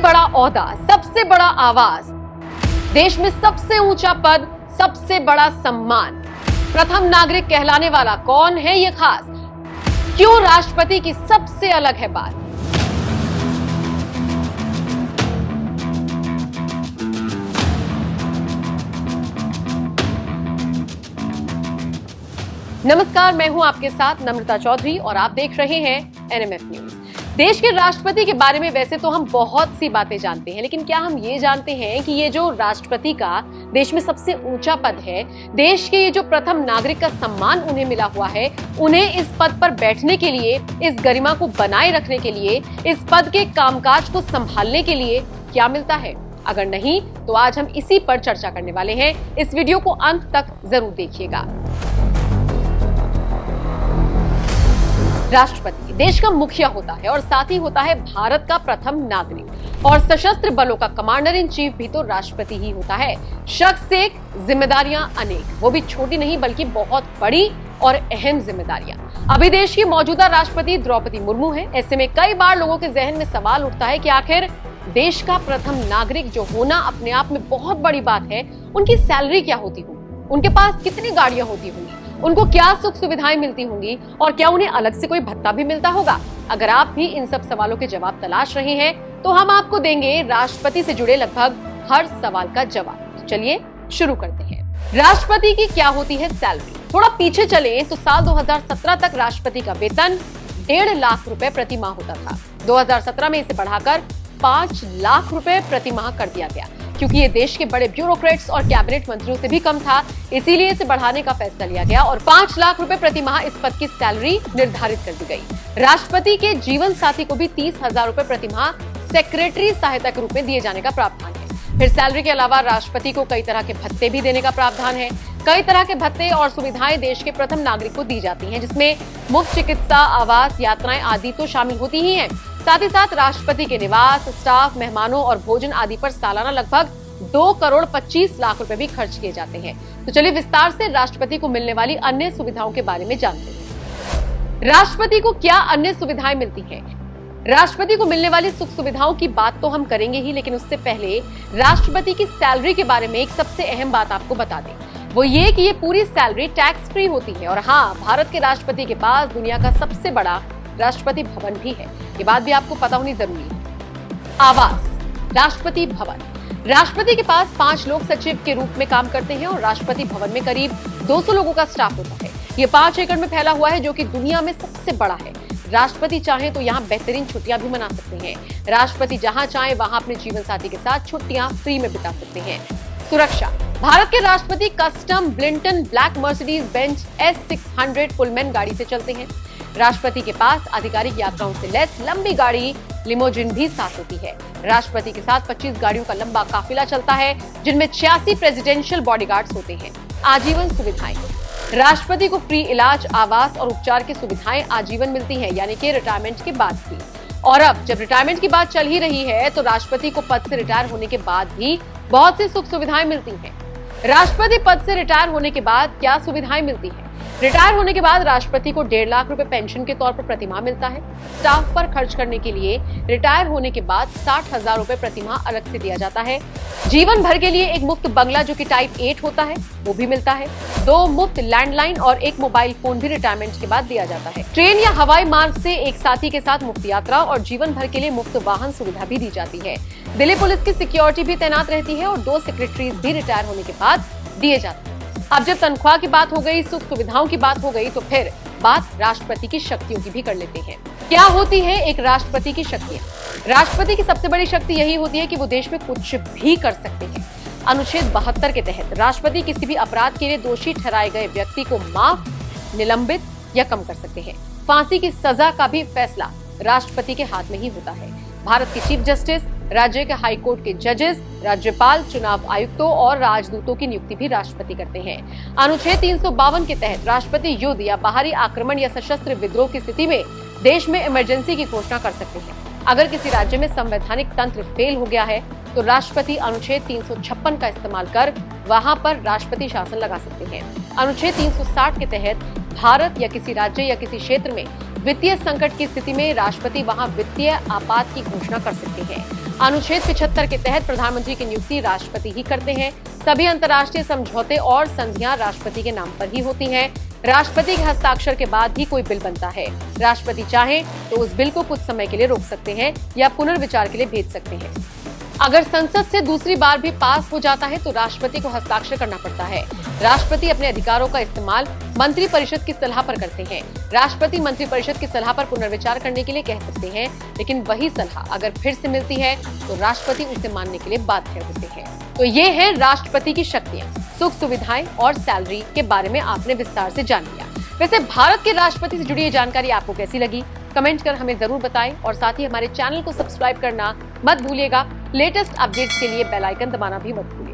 बड़ा ओहदा, सबसे बड़ा आवाज, देश में सबसे ऊंचा पद, सबसे बड़ा सम्मान, प्रथम नागरिक कहलाने वाला कौन है ये खास? क्यों राष्ट्रपति की सबसे अलग है बात? नमस्कार, मैं हूं आपके साथ नम्रता चौधरी और आप देख रहे हैं एनएमएफ न्यूज। देश के राष्ट्रपति के बारे में वैसे तो हम बहुत सी बातें जानते हैं, लेकिन क्या हम ये जानते हैं कि ये जो राष्ट्रपति का देश में सबसे ऊंचा पद है, देश के ये जो प्रथम नागरिक का सम्मान उन्हें मिला हुआ है, उन्हें इस पद पर बैठने के लिए, इस गरिमा को बनाए रखने के लिए, इस पद के कामकाज को संभालने के लिए क्या मिलता है? अगर नहीं तो आज हम इसी पर चर्चा करने वाले हैं। इस वीडियो को अंत तक जरूर देखिएगा। राष्ट्रपति देश का मुखिया होता है और साथ ही होता है भारत का प्रथम नागरिक, और सशस्त्र बलों का कमांडर इन चीफ भी तो राष्ट्रपति ही होता है। शख्स एक, जिम्मेदारियां अनेक, वो भी छोटी नहीं बल्कि बहुत बड़ी और अहम जिम्मेदारियां। अभी देश की मौजूदा राष्ट्रपति द्रौपदी मुर्मू है। ऐसे में कई बार लोगों के जहन में सवाल उठता है कि आखिर देश का प्रथम नागरिक जो होना अपने आप में बहुत बड़ी बात है, उनकी सैलरी क्या होती होगी, उनके पास कितनी गाड़ियां होती होंगी, उनको क्या सुख सुविधाएं मिलती होंगी और क्या उन्हें अलग से कोई भत्ता भी मिलता होगा? अगर आप भी इन सब सवालों के जवाब तलाश रहे हैं तो हम आपको देंगे राष्ट्रपति से जुड़े लगभग हर सवाल का जवाब। तो चलिए शुरू करते हैं। राष्ट्रपति की क्या होती है सैलरी? थोड़ा पीछे चलें तो साल 2017 तक राष्ट्रपति का वेतन 1.5 लाख रुपए प्रति माह होता था। 2017 में इसे बढ़ाकर 5 लाख रुपए प्रति माह कर दिया गया। क्योंकि ये देश के बड़े ब्यूरोक्रेट्स और कैबिनेट मंत्रियों से भी कम था, इसीलिए इसे बढ़ाने का फैसला लिया गया और 5 लाख रुपए प्रति माह इस पद की सैलरी निर्धारित कर दी गई। राष्ट्रपति के जीवन साथी को भी 30,000 रुपए प्रति माह सेक्रेटरी सहायता के रूप में दिए जाने का प्रावधान है। फिर सैलरी के अलावा राष्ट्रपति को कई तरह के भत्ते भी देने का प्रावधान है। कई तरह के भत्ते और सुविधाएं देश के प्रथम नागरिक को दी जाती हैं, जिसमें मुफ्त चिकित्सा, आवास, यात्राएं आदि तो शामिल होती ही हैं। साथ ही साथ राष्ट्रपति के निवास, स्टाफ, मेहमानों और भोजन आदि पर सालाना लगभग 2 करोड़ 25 लाख रुपए भी खर्च किए जाते हैं। तो चलिए विस्तार से राष्ट्रपति को मिलने वाली अन्य सुविधाओं के बारे में जानते हैं। राष्ट्रपति को क्या अन्य सुविधाएं मिलती हैं? राष्ट्रपति को मिलने वाली सुख सुविधाओं की बात तो हम करेंगे ही, लेकिन उससे पहले राष्ट्रपति की सैलरी के बारे में एक सबसे अहम बात आपको बता दें। वो ये कि ये पूरी सैलरी टैक्स फ्री होती है। और हाँ, भारत के राष्ट्रपति के पास दुनिया का सबसे बड़ा राष्ट्रपति भवन भी है। ये बात भी आपको पता होनी जरूरी है। आवास, राष्ट्रपति भवन। राष्ट्रपति के पास 5 लोग सचिव के रूप में काम करते हैं और राष्ट्रपति भवन में करीब 200 लोगों का स्टाफ होता है। ये 5 एकड़ में फैला हुआ है, जो कि दुनिया में सबसे बड़ा है। राष्ट्रपति चाहे तो यहाँ बेहतरीन छुट्टियां भी मना सकते हैं। राष्ट्रपति जहां चाहे वहां अपने जीवन साथी के साथ छुट्टियां फ्री में बिता सकते हैं। सुरक्षा, भारत के राष्ट्रपति कस्टम ब्लिंटन black Mercedes Benz S600 Pullman गाड़ी से चलते हैं। राष्ट्रपति के पास आधिकारिक यात्राओं से लैस लंबी गाड़ी लिमोजिन भी साथ होती है। राष्ट्रपति के साथ 25 गाड़ियों का लंबा काफिला चलता है, जिनमें 86 प्रेसिडेंशियल बॉडीगार्ड्स होते हैं। आजीवन सुविधाएं, राष्ट्रपति को फ्री इलाज, आवास और उपचार की सुविधाएं आजीवन मिलती हैं, यानी कि रिटायरमेंट के बाद भी। और अब जब रिटायरमेंट की बात चल ही रही है तो राष्ट्रपति को पद से रिटायर होने के बाद भी बहुत सी सुख सुविधाएं मिलती हैं। राष्ट्रपति पद से रिटायर होने के बाद क्या सुविधाएं मिलती हैं? रिटायर होने के बाद राष्ट्रपति को 1.5 लाख रुपए पेंशन के तौर पर प्रतिमाह मिलता है। स्टाफ पर खर्च करने के लिए रिटायर होने के बाद 60,000 रुपए प्रतिमाह अलग से दिया जाता है। जीवन भर के लिए एक मुफ्त बंगला, जो कि टाइप 8 होता है, वो भी मिलता है। 2 मुफ्त लैंडलाइन और 1 मोबाइल फोन भी रिटायरमेंट के बाद दिया जाता है। ट्रेन या हवाई मार्ग से एक साथी के साथ मुफ्त यात्रा और जीवन भर के लिए मुफ्त वाहन सुविधा भी दी जाती है। दिल्ली पुलिस की सिक्योरिटी भी तैनात रहती है और 2 सेक्रेटरीज भी रिटायर होने के बाद दिए जाते हैं। अब जब तनख्वाह की बात हो गई, सुख सुविधाओं की बात हो गई, तो फिर बात राष्ट्रपति की शक्तियों की भी कर लेते हैं। क्या होती है एक राष्ट्रपति की शक्तियां? राष्ट्रपति की सबसे बड़ी शक्ति यही होती है कि वो देश में कुछ भी कर सकते हैं। अनुच्छेद 72 के तहत राष्ट्रपति किसी भी अपराध के लिए दोषी ठहराए गए व्यक्ति को माफ, निलंबित या कम कर सकते हैं। फांसी की सजा का भी फैसला राष्ट्रपति के हाथ में ही होता है। भारत के चीफ जस्टिस, राज्य के हाई कोर्ट के जजेस, राज्यपाल, चुनाव आयुक्तों और राजदूतों की नियुक्ति भी राष्ट्रपति करते हैं। अनुच्छेद 352 के तहत राष्ट्रपति युद्ध या बाहरी आक्रमण या सशस्त्र विद्रोह की स्थिति में देश में इमरजेंसी की घोषणा कर सकते हैं। अगर किसी राज्य में संवैधानिक तंत्र फेल हो गया है तो राष्ट्रपति अनुच्छेद 356 का इस्तेमाल कर वहां पर राष्ट्रपति शासन लगा सकते हैं। अनुच्छेद 360 के तहत भारत या किसी राज्य या किसी क्षेत्र में वित्तीय संकट की स्थिति में राष्ट्रपति वहां वित्तीय आपात की घोषणा कर सकते हैं। अनुच्छेद 75 के तहत प्रधानमंत्री की नियुक्ति राष्ट्रपति ही करते हैं। सभी अंतर्राष्ट्रीय समझौते और संधियां राष्ट्रपति के नाम पर ही होती हैं। राष्ट्रपति के हस्ताक्षर के बाद ही कोई बिल बनता है। राष्ट्रपति चाहे तो उस बिल को कुछ समय के लिए रोक सकते हैं या पुनर्विचार के लिए भेज सकते हैं। अगर संसद से दूसरी बार भी पास हो जाता है तो राष्ट्रपति को हस्ताक्षर करना पड़ता है। राष्ट्रपति अपने अधिकारों का इस्तेमाल मंत्रिपरिषद की सलाह पर करते हैं। राष्ट्रपति मंत्रिपरिषद की सलाह पर पुनर्विचार करने के लिए कह सकते हैं, लेकिन वही सलाह अगर फिर से मिलती है तो राष्ट्रपति उसे मानने के लिए बाध्य होते हैं। तो ये है राष्ट्रपति की शक्तियां, सुख सुविधाएं और सैलरी के बारे में आपने विस्तार से जान लिया। वैसे भारत के राष्ट्रपति से जुड़ी ये जानकारी आपको कैसी लगी, कमेंट कर हमें जरूर बताएं और साथ ही हमारे चैनल को सब्सक्राइब करना मत भूलिएगा। लेटेस्ट अपडेट्स के लिए बेल आइकन दबाना भी मत भूलिएगा।